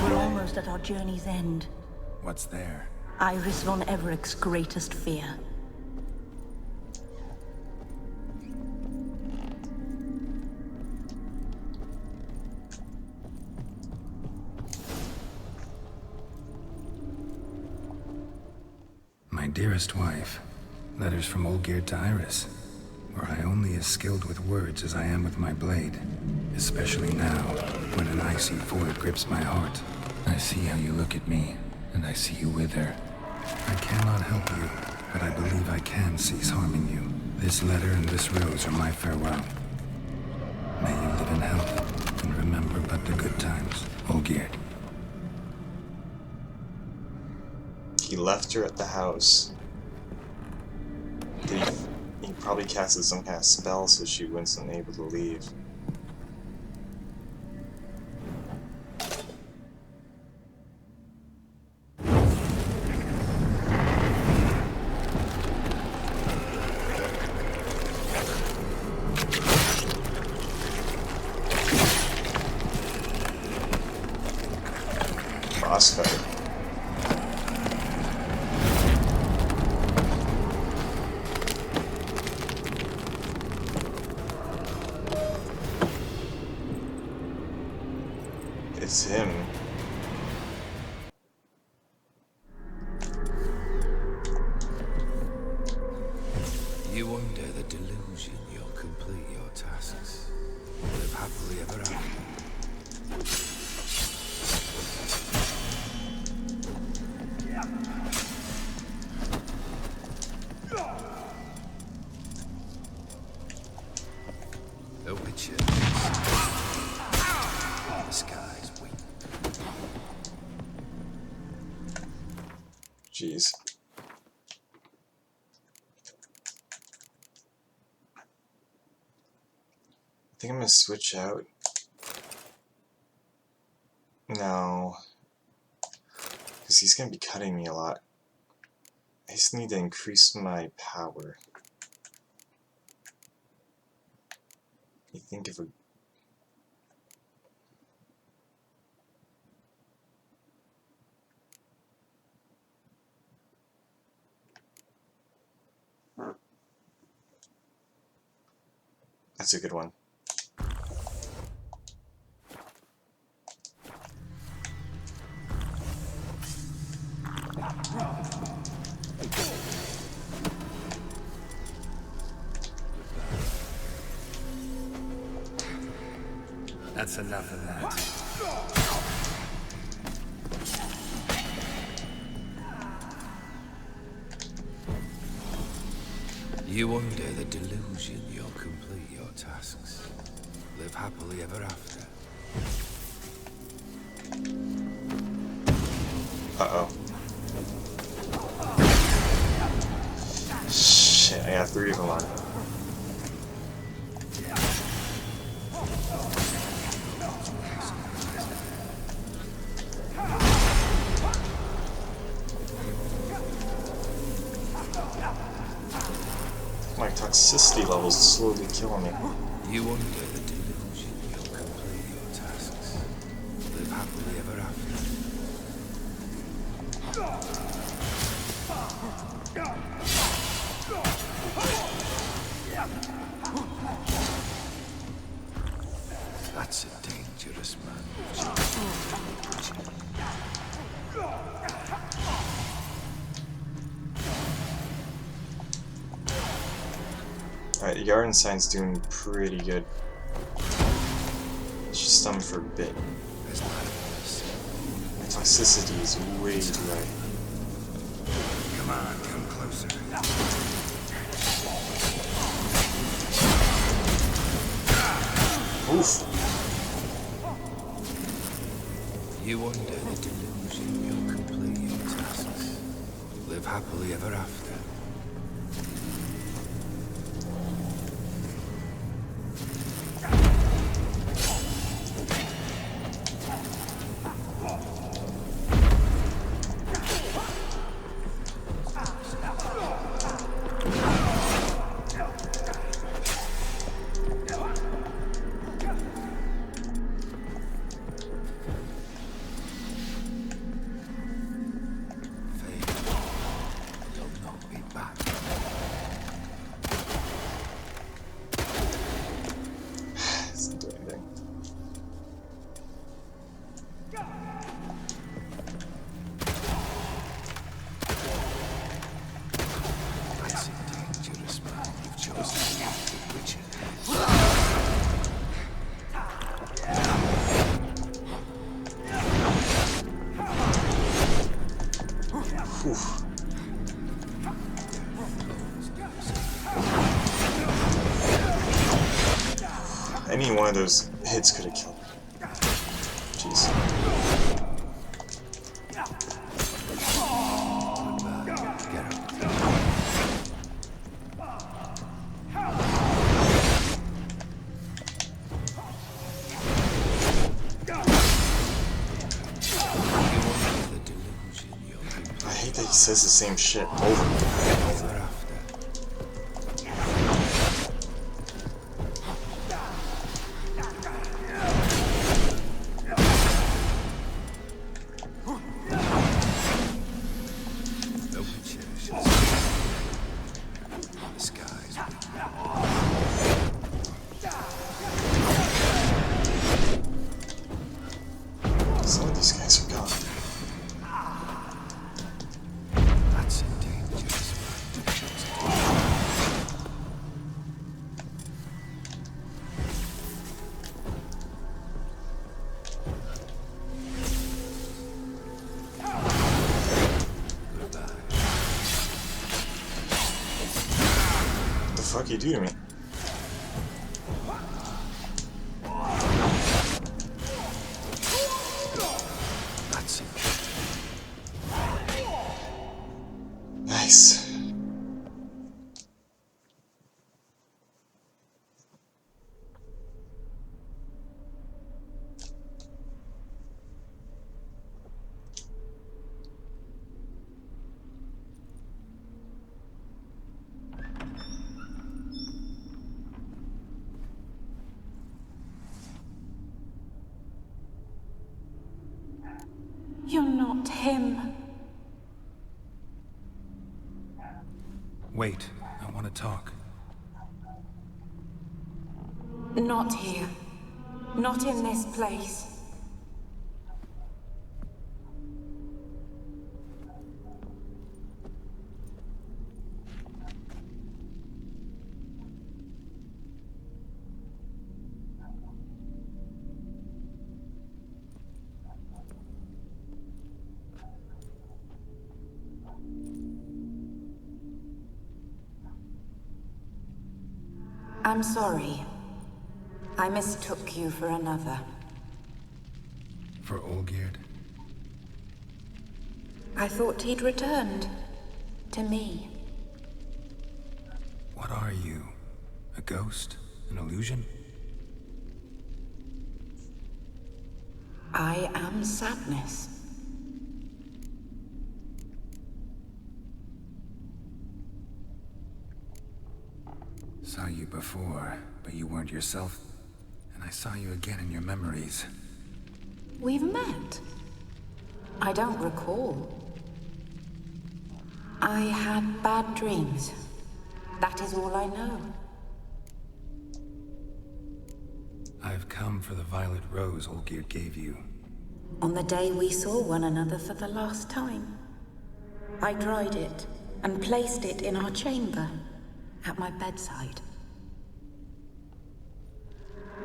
We're almost at our journey's end. What's there? Iris von Everett's greatest fear. My dearest wife. Letters from Olgeird to Iris. Were I only as skilled with words as I am with my blade. Especially now, when an icy void grips my heart. I see how you look at me, and I see you wither. I cannot help you, but I believe I can cease harming you. This letter and this rose are my farewell. May you live in health, and remember but the good times. Olgeird. He left her at the house. He Probably casted some kind of spell so she wasn't able to leave. Boss fight. It's him. You under the delusion you'll complete your tasks. Live happily ever after. A witcher. The skies weep. Jeez. I think I'm gonna switch out. No. Because he's gonna be cutting me a lot. I just need to increase my power. You think if a... That's a good one. That's enough of that. You under the delusion you'll complete your tasks. Live happily ever after. Uh-oh. Shit, I got 3 of them on. My toxicity levels slowly killing me. You under the delusion you'll complete your tasks. Live happily ever after. That's a dangerous man. Alright, the garden sign's doing pretty good. It's just stunned for a bit. My toxicity is way too high. Come on, come closer. Oof! You under the delusion you'll complete your tasks. Live happily ever after. Doesn't do anything. That's a dangerous man you've chosen to be the witcher. Oof. Any one of those hits could have killed me. Jeez. says the same shit over and over. Some of these guys are gone. That's dangerous. What the fuck you do to me? Nice. You're not him. Wait, I want to talk. Not here. Not in this place. I'm sorry. I mistook you for another. For Olgeird? I thought he'd returned. To me. What are you? A ghost? An illusion? I am sadness. Saw you before, but you weren't yourself. And I saw you again in your memories. We've met. I don't recall. I had bad dreams. That is all I know. I've come for the violet rose Olgeird gave you. On the day we saw one another for the last time, I dried it and placed it in our chamber, at my bedside.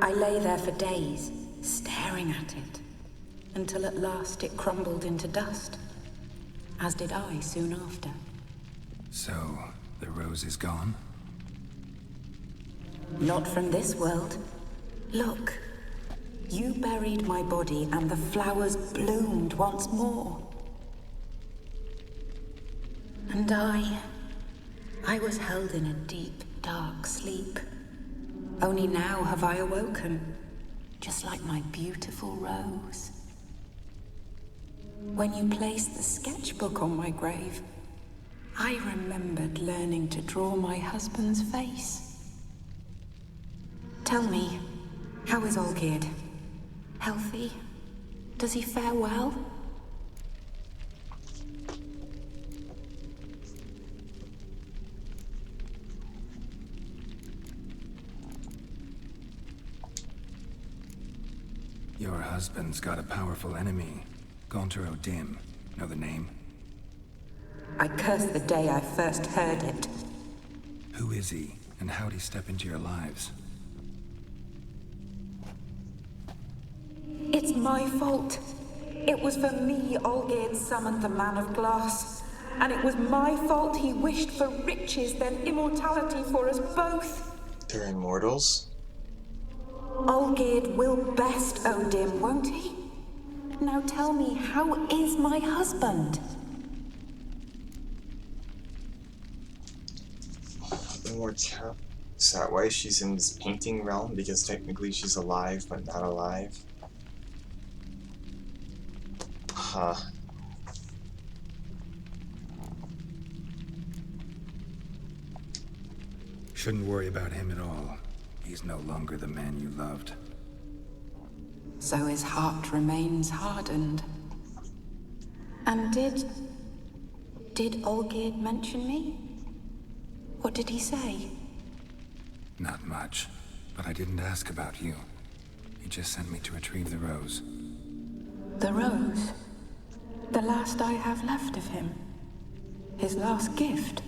I lay there for days, staring at it, until at last it crumbled into dust, as did I soon after. So, the rose is gone? Not from this world. Look, you buried my body and the flowers bloomed once more. And I was held in a deep, dark sleep. Only now have I awoken, just like my beautiful rose. When you placed the sketchbook on my grave, I remembered learning to draw my husband's face. Tell me, how is Olgeird? Healthy? Does he fare well? Your husband's got a powerful enemy. Gaunter O'Dim. Know the name? I curse the day I first heard it. Who is he, and how'd he step into your lives? It's my fault. It was for me Olgeird summoned the Man of Glass. And it was my fault he wished for riches than immortality for us both. They're immortals? Olgeird will best O'Dim, won't he? Now tell me, how is my husband? Immortal. Is that why she's in this painting realm? Because technically she's alive, but not alive? Huh. Shouldn't worry about him at all. He's no longer the man you loved. So his heart remains hardened. And did Olgeird mention me? What did he say? Not much, but I didn't ask about you. He just sent me to retrieve the rose. The rose? The last I have left of him? His last gift?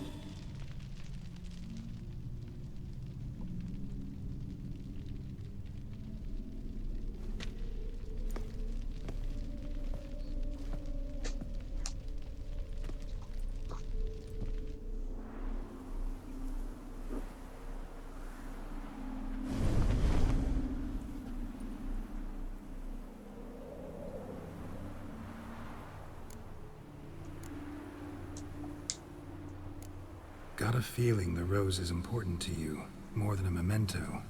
Got a feeling the rose is important to you, more than a memento.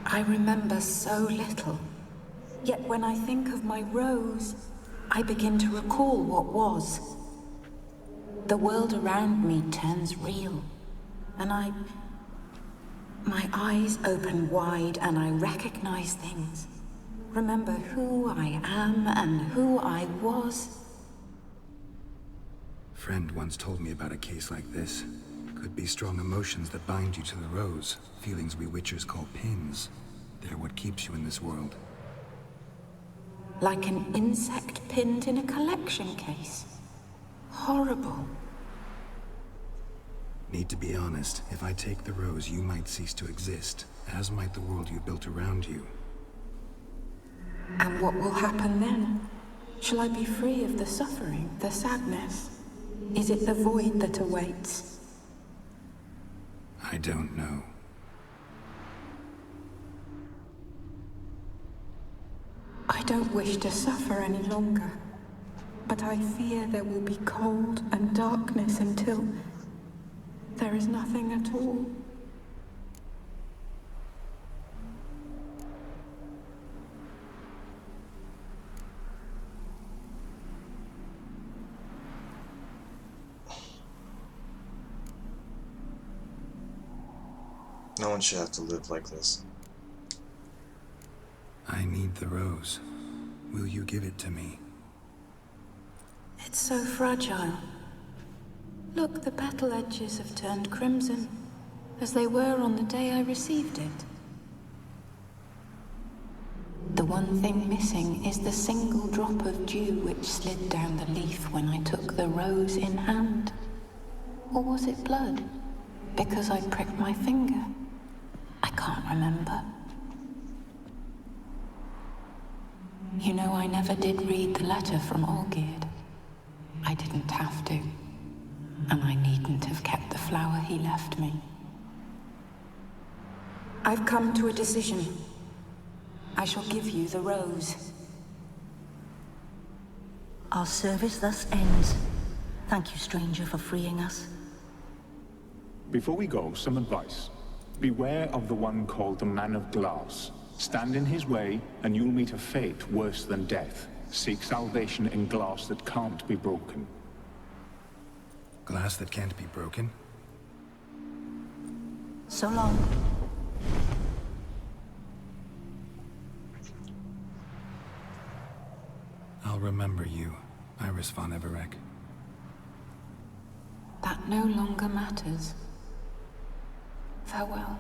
I remember so little. Yet when I think of my rose, I begin to recall what was. The world around me turns real, and my eyes open wide and I recognize things. Remember who I am and who I was. Friend once told me about a case like this. Could be strong emotions that bind you to the rose. Feelings we witchers call pins. They're what keeps you in this world. Like an insect pinned in a collection case. Horrible. Need to be honest. If I take the rose, you might cease to exist, as might the world you built around you. And what will happen then? Shall I be free of the suffering, the sadness? Is it the void that awaits? I don't know. I don't wish to suffer any longer, but I fear there will be cold and darkness until there is nothing at all. No one should have to live like this. I need the rose. Will you give it to me? It's so fragile. Look, the petal edges have turned crimson, as they were on the day I received it. The one thing missing is the single drop of dew which slid down the leaf when I took the rose in hand. Or was it blood? Because I pricked my finger? I can't remember. You know, I never did read the letter from Olgeird. I didn't have to. And I needn't have kept the flower he left me. I've come to a decision. I shall give you the rose. Our service thus ends. Thank you, stranger, for freeing us. Before we go, some advice. Beware of the one called the Man of Glass. Stand in his way, and you'll meet a fate worse than death. Seek salvation in glass that can't be broken. Glass that can't be broken? So long. I'll remember you, Iris von Everec. That no longer matters. Farewell.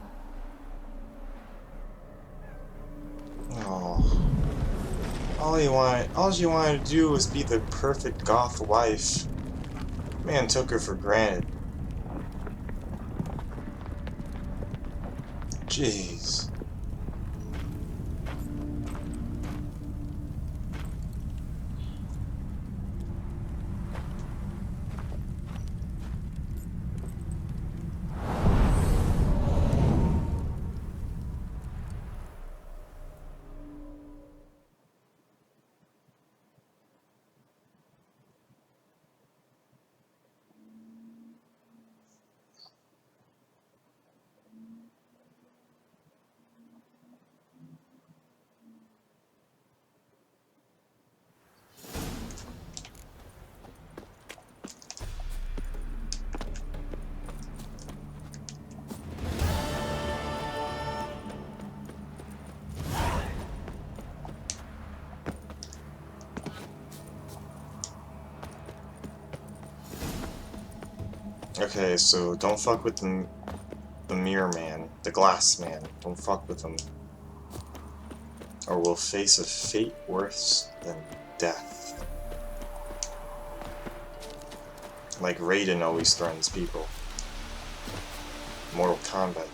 Oh. All you wanted to do was be the perfect goth wife. Man took her for granted. Jeez. Okay, so don't fuck with the mirror man, the glass man. Don't fuck with him. Or we'll face a fate worse than death. Like Raiden always threatens people. Mortal Kombat.